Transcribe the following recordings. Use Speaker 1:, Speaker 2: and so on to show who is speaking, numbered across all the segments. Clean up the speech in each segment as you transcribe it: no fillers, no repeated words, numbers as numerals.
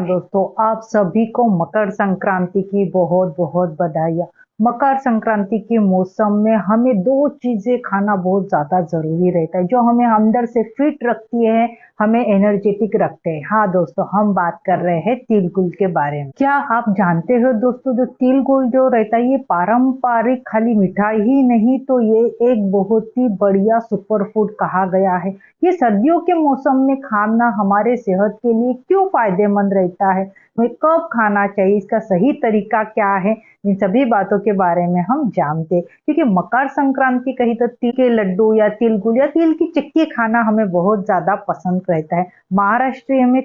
Speaker 1: दोस्तों, आप सभी को मकर संक्रांति की बहुत बहुत बधाइयाँ। मकर संक्रांति के मौसम में हमें दो चीजें खाना बहुत ज्यादा जरूरी रहता है जो हमें अंदर से फिट रखती है, हमें एनर्जेटिक रखते हैं। हाँ दोस्तों, हम बात कर रहे हैं तिल गुड़ के बारे में। क्या आप जानते हो दोस्तों, जो तिल गुड़ जो रहता है ये पारंपरिक खाली मिठाई ही नहीं, तो ये एक बहुत ही बढ़िया सुपर फूड कहा गया है। ये सर्दियों के मौसम में खाना हमारे सेहत के लिए क्यों फायदेमंद रहता है, हमें कब खाना चाहिए, इसका सही तरीका क्या है, इन सभी बातों के बारे में हम जानते हैं। क्योंकि मकर संक्रांति कही तो तिल के लड्डू या तिल गुड़ या तिल की चिक्की खाना हमें बहुत ज्यादा पसंद रहता है। महाराष्ट्र में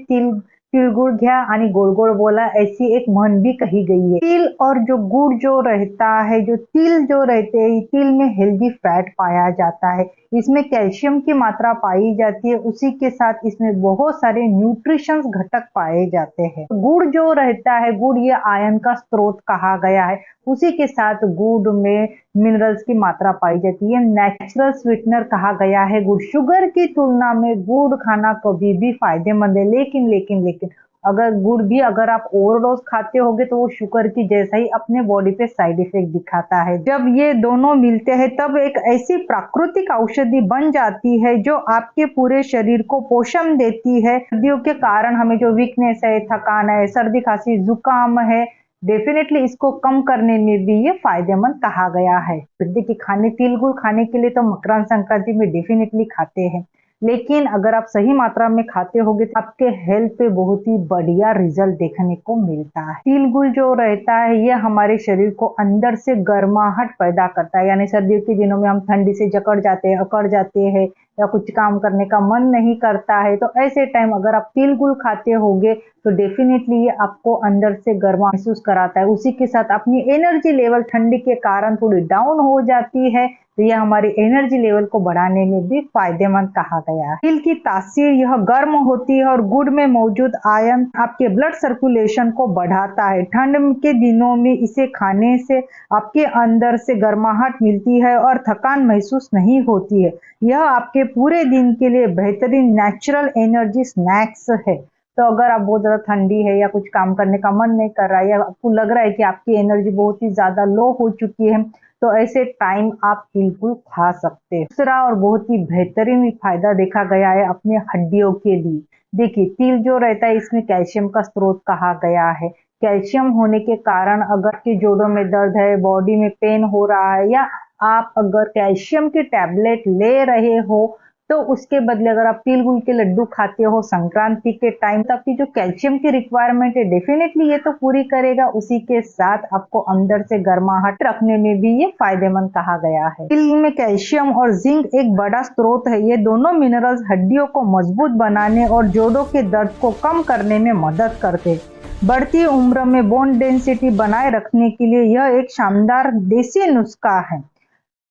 Speaker 1: तिळगुळ घ्या आणि गोड गोड बोला, ऐसी एक म्हण भी कही गई है। तिल और जो गुड़ जो रहता है, जो तिल जो रहते हैं, तिल में हेल्दी फैट पाया जाता है, इसमें कैल्शियम की मात्रा पाई जाती है, उसी के साथ इसमें बहुत सारे न्यूट्रिशंस घटक पाए जाते हैं। गुड़ जो रहता है, गुड़ ये आयरन का स्रोत कहा गया है, उसी के साथ गुड़ में मिनरल्स की मात्रा पाई जाती है। नेचुरल स्वीटनर कहा गया है गुड़। शुगर की तुलना में गुड़ खाना कभी भी फायदेमंद है, लेकिन लेकिन लेकिन अगर गुड़ भी अगर आप ओवरडोज खाते होगे तो वो शुगर की जैसा ही अपने बॉडी पे साइड इफेक्ट दिखाता है। जब ये दोनों मिलते हैं तब एक ऐसी प्राकृतिक औषधि बन जाती है जो आपके पूरे शरीर को पोषण देती है। सर्दियों के कारण हमें जो वीकनेस है, थकान है, सर्दी खांसी जुकाम है, डेफिनेटली इसको कम करने में भी ये फायदेमंद कहा गया है। देखिए, तिल गुड़ खाने के लिए तो मकर संक्रांति में डेफिनेटली खाते हैं, लेकिन अगर आप सही मात्रा में खाते होगे तो आपके हेल्थ पे बहुत ही बढ़िया रिजल्ट देखने को मिलता है। तिल गुड़ जो रहता है ये हमारे शरीर को अंदर से गर्माहट पैदा करता है, यानी सर्दियों के दिनों में हम ठंडी से जकड़ जाते हैं, अकड़ जाते हैं या कुछ काम करने का मन नहीं करता है, तो ऐसे टाइम अगर आप तिल गुड़ खाते होगे तो डेफिनेटली ये आपको अंदर से गर्मा महसूस कराता है। उसी के साथ अपनी एनर्जी लेवल ठंडी के कारण थोड़ी डाउन हो जाती है, तो यह हमारी एनर्जी लेवल को बढ़ाने में भी फायदेमंद कहा गया है। तिल की तासीर यह गर्म होती है और गुड़ में मौजूद आयरन आपके ब्लड सर्कुलेशन को बढ़ाता है। ठंड के दिनों में इसे खाने से आपके अंदर से गर्माहट मिलती है और थकान महसूस नहीं होती है। यह आपके पूरे दिन के लिए बेहतरीन नेचुरल एनर्जी स्नैक्स है। तो अगर आप बहुत ज्यादा ठंडी है या कुछ काम करने का मन नहीं कर रहा है या आपको लग रहा है कि आपकी एनर्जी बहुत ही ज्यादा लो हो चुकी है, तो ऐसे टाइम आप तिल गुड़ खा सकते हैं। दूसरा और बहुत ही बेहतरीन फायदा देखा गया है अपने हड्डियों के लिए। देखिए, तिल जो रहता है इसमें कैल्शियम का स्रोत कहा गया है। कैल्शियम होने के कारण अगर के जोड़ों में दर्द है, बॉडी में पेन हो रहा है, या आप अगर कैल्शियम की टैबलेट ले रहे हो, तो उसके बदले अगर आप तिल गुड़ के लड्डू खाते हो संक्रांति के टाइम, तो आपकी जो कैल्शियम की रिक्वायरमेंट है डेफिनेटली ये तो पूरी करेगा। उसी के साथ आपको अंदर से गर्माहट रखने में भी ये फायदेमंद कहा गया है। तिल में कैल्शियम और जिंक एक बड़ा स्रोत है। ये दोनों मिनरल्स हड्डियों को मजबूत बनाने और जोड़ों के दर्द को कम करने में मदद करते हैं। बढ़ती उम्र में बोन डेंसिटी बनाए रखने के लिए यह एक शानदार देसी नुस्खा है।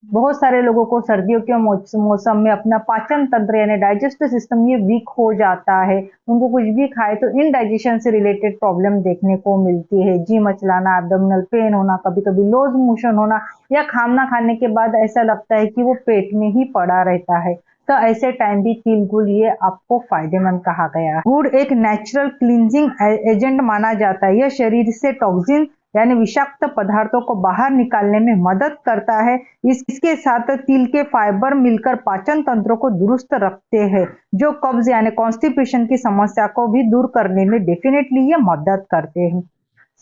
Speaker 1: बहुत सारे लोगों को सर्दियों के मौसम में अपना पाचन तंत्र यानी डाइजेस्टिव सिस्टम ये वीक हो जाता है, उनको कुछ भी खाए तो इनडाइजेशन से रिलेटेड प्रॉब्लम देखने को मिलती है। जी मचलाना, एब्डोमिनल पेन होना, कभी कभी लूज मोशन होना, या खाना खाने के बाद ऐसा लगता है कि वो पेट में ही पड़ा रहता है, तो ऐसे टाइम भी तिल गुड़ ये आपको फायदेमंद कहा गया है। गुड़ एक नेचुरल क्लींजिंग एजेंट माना जाता है। यह शरीर से टॉक्सिन यानी विषाक्त पदार्थों को बाहर निकालने में मदद करता है। इसके साथ तिल के फाइबर मिलकर पाचन तंत्र को दुरुस्त रखते हैं, जो कब्ज यानी कॉन्स्टिपेशन की समस्या को भी दूर करने में डेफिनेटली ये मदद करते हैं।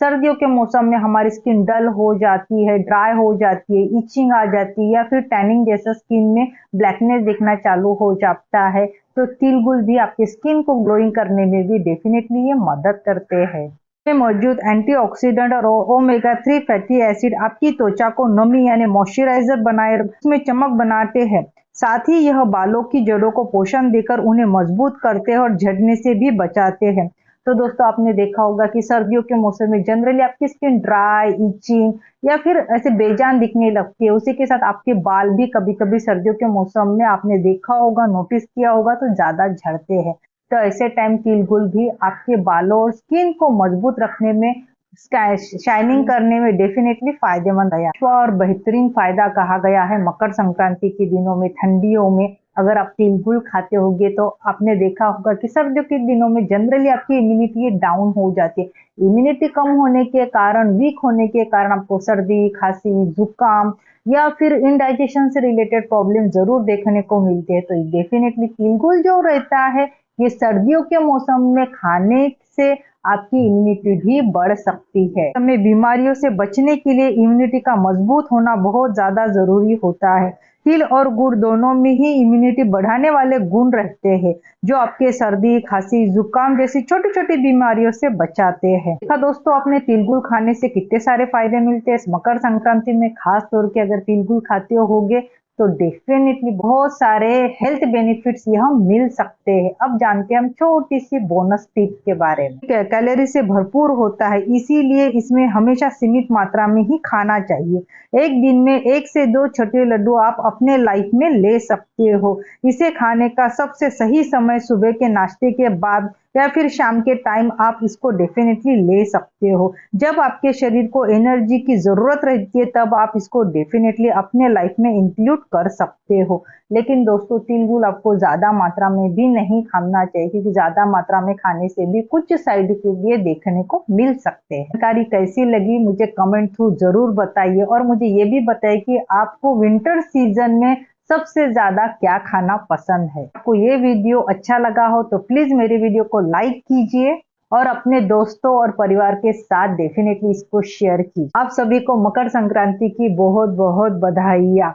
Speaker 1: सर्दियों के मौसम में हमारी स्किन डल हो जाती है, ड्राई हो जाती है, इचिंग आ जाती है, या फिर टैनिंग जैसा स्किन में ब्लैकनेस दिखना चालू हो जाता है, तो तिल गुड़ भी आपकी स्किन को ग्लोइंग करने में भी डेफिनेटली ये मदद करते हैं। में मौजूद एंटीऑक्सीडेंट और ओमेगा 3 फैटी एसिड आपकी त्वचा को नमी यानी मॉइस्चराइजर बनाए उसमें चमक बनाते हैं। साथ ही यह बालों की जड़ों को पोषण देकर उन्हें मजबूत करते हैं और झड़ने से भी बचाते हैं। तो दोस्तों, आपने देखा होगा कि सर्दियों के मौसम में जनरली आपकी स्किन ड्राई, इचिंग या फिर ऐसे बेजान दिखने लगती है। उसी के साथ आपके बाल भी कभी कभी सर्दियों के मौसम में आपने देखा होगा, नोटिस किया होगा, तो ज्यादा झड़ते हैं। तो ऐसे टाइम तिल गुड़ भी आपके बालों और स्किन को मजबूत रखने में, शाइनिंग करने में डेफिनेटली फायदेमंद है। और बेहतरीन फायदा कहा गया है मकर संक्रांति के दिनों में, ठंडियों में अगर आप तिलगुल खाते होंगे तो आपने देखा होगा कि सर्दियों के दिनों में जनरली आपकी इम्यूनिटी डाउन हो जाती है। इम्यूनिटी कम होने के कारण, वीक होने के कारण आपको सर्दी, खांसी, जुकाम या फिर इंडाइजेशन से रिलेटेड प्रॉब्लम ज़रूर देखने को मिलते हैं। तो डेफ़िनेटली तिलगुल जो रहता है, ये सर्दियों के मौसम में खाने से आपकी इम्यूनिटी भी बढ़ सकती है। हमें बीमारियों से बचने के लिए इम्यूनिटी का मजबूत होना बहुत ज़्यादा ज़रूरी होता है। तिल और गुड़ दोनों में ही इम्यूनिटी बढ़ाने वाले गुण रहते हैं, जो आपके सर्दी, खांसी, जुकाम जैसी छोटी-छोटी बीमारियों से बचाते हैं। देखा दोस्तों, आपने तिलगुल खाने से कितने सारे फायदे मिलते हैं। इस मकर संक्रांति में खास तौर के अगर तिलगुल खाते होगे तो डेफिनेटली बहुत सारे हेल्थ बेनिफिट्स यहाँ मिल सकते हैं। अब जानते हैं हम छोटी सी बोनस टिप के बारे में। कैलोरी से भरपूर होता है, इसीलिए इसमें हमेशा सीमित मात्रा में ही खाना चाहिए। एक दिन में 1 से 2 छोटे लड्डू आप अपने लाइफ में ले सकते हो। इसे खाने का सबसे सही समय सुबह के नाश्ते के बाद या फिर शाम के टाइम आप इसको डेफिनेटली ले सकते हो। जब आपके शरीर को एनर्जी की ज़रूरत रहती है तब आप इसको डेफिनेटली अपने लाइफ में इंक्लूड कर सकते हो। लेकिन दोस्तों, तिलगुल आपको ज़्यादा मात्रा में भी नहीं खाना चाहिए, क्योंकि ज़्यादा मात्रा में खाने से भी कुछ साइड इफेक्ट ये देखने को मिल सकते हैं। जानकारी कैसी लगी मुझे कमेंट थ्रू ज़रूर बताइए, और मुझे ये भी बताइए कि आपको विंटर सीजन में सबसे ज़्यादा क्या खाना पसंद है। आपको ये वीडियो अच्छा लगा हो तो प्लीज़ मेरे वीडियो को लाइक कीजिए और अपने दोस्तों और परिवार के साथ डेफिनेटली इसको शेयर कीजिए। आप सभी को मकर संक्रांति की बहुत बहुत बधाइयाँ।